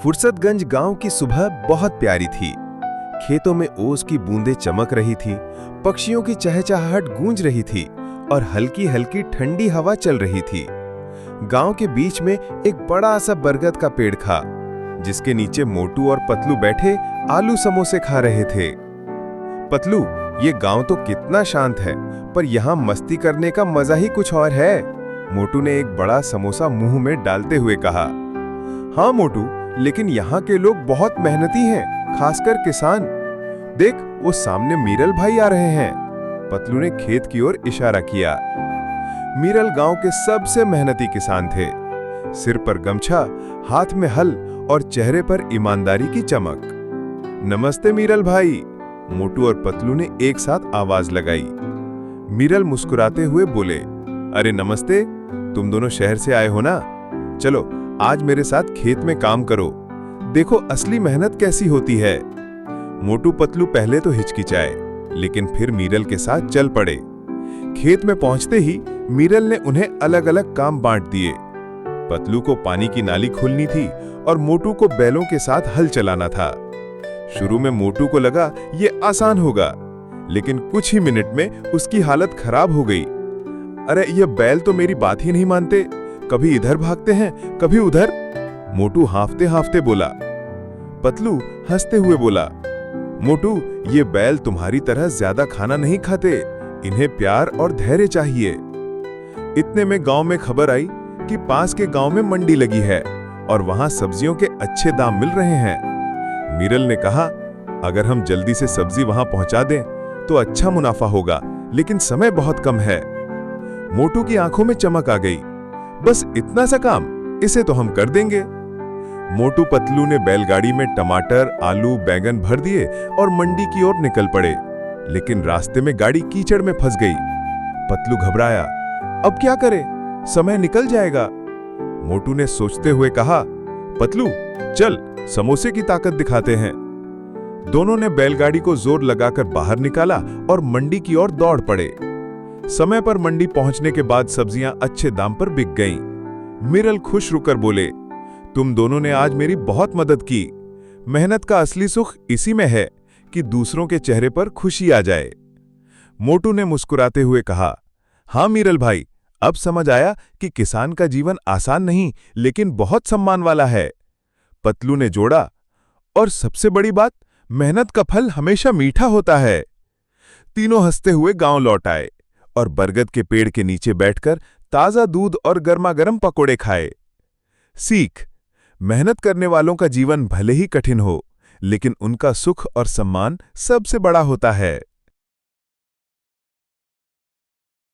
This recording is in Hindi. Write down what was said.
फुर्सतगंज गांव की सुबह बहुत प्यारी थी। खेतों में ओस की बूंदें चमक रही थी, पक्षियों की चहचहाहट गूंज रही थी और हल्की हल्की ठंडी हवा चल रही थी। गांव के बीच में एक बड़ा सा बरगद का पेड़ था, जिसके नीचे मोटू और पतलू बैठे आलू समोसे खा रहे थे। पतलू, ये गांव तो कितना शांत है, पर यहाँ मस्ती करने का मजा ही कुछ और है। मोटू ने एक बड़ा समोसा मुंह में डालते हुए कहा। हाँ मोटू, लेकिन यहाँ के लोग बहुत मेहनती हैं, खासकर किसान। देख, वो सामने मीरल भाई आ रहे हैं। पतलू ने खेत की ओर इशारा किया। मीरल गांव के सबसे मेहनती किसान थे। सिर पर गमछा, हाथ में हल और चेहरे पर ईमानदारी की चमक। नमस्ते मीरल भाई, मोटू और पतलू ने एक साथ आवाज लगाई। मीरल मुस्कुराते हुए बोले, अरे नमस्ते, तुम दोनों शहर से आए हो ना? चलो आज मेरे साथ खेत में काम करो, देखो असली मेहनत कैसी होती है। मोटू पतलू पहले तो हिचकिचाए, लेकिन फिर मीरल के साथ चल पड़े। खेत में पहुंचते ही मीरल ने उन्हें अलग अलग काम बांट दिए। पतलू को पानी की नाली खोलनी थी और मोटू को बैलों के साथ हल चलाना था। शुरू में मोटू को लगा ये आसान होगा, लेकिन कुछ ही मिनट में उसकी हालत खराब हो गई। अरे ये बैल तो मेरी बात ही नहीं मानते, कभी इधर भागते हैं कभी उधर, मोटू हांफते हांफते बोला। पतलू हंसते हुए बोला, मोटू, ये बैल तुम्हारी तरह ज्यादा खाना नहीं खाते, इन्हें प्यार और धैर्य चाहिए। इतने में गांव में खबर आई कि पास के गांव में मंडी लगी है और वहां सब्जियों के अच्छे दाम मिल रहे हैं। मीरल ने कहा, अगर हम जल्दी से सब्जी वहां पहुंचा दें तो अच्छा मुनाफा होगा, लेकिन समय बहुत कम है। मोटू की आंखों में चमक आ गई। बस इतना सा काम, इसे तो हम कर देंगे। मोटू पतलू ने बैलगाड़ी में टमाटर, आलू, बैंगन भर दिए और मंडी की ओर निकल पड़े, लेकिन रास्ते में गाड़ी कीचड़ में फंस गई। पतलू घबराया, अब क्या करे, समय निकल जाएगा। मोटू ने सोचते हुए कहा, पतलू चल समोसे की ताकत दिखाते हैं। दोनों ने बैलगाड़ी को जोर लगाकर बाहर निकाला और मंडी की ओर दौड़ पड़े। समय पर मंडी पहुंचने के बाद सब्जियां अच्छे दाम पर बिक गईं। मीरल खुश रुकर बोले, तुम दोनों ने आज मेरी बहुत मदद की। मेहनत का असली सुख इसी में है कि दूसरों के चेहरे पर खुशी आ जाए। मोटू ने मुस्कुराते हुए कहा, हाँ मीरल भाई, अब समझ आया कि किसान का जीवन आसान नहीं, लेकिन बहुत सम्मान वाला है। पतलू ने जोड़ा, और सबसे बड़ी बात, मेहनत का फल हमेशा मीठा होता है। तीनों हंसते हुए गांव लौट आए और बरगद के पेड़ के नीचे बैठकर ताजा दूध और गर्मा-गर्म पकोड़े खाए। सीख, मेहनत करने वालों का जीवन भले ही कठिन हो, लेकिन उनका सुख और सम्मान सबसे बड़ा होता है।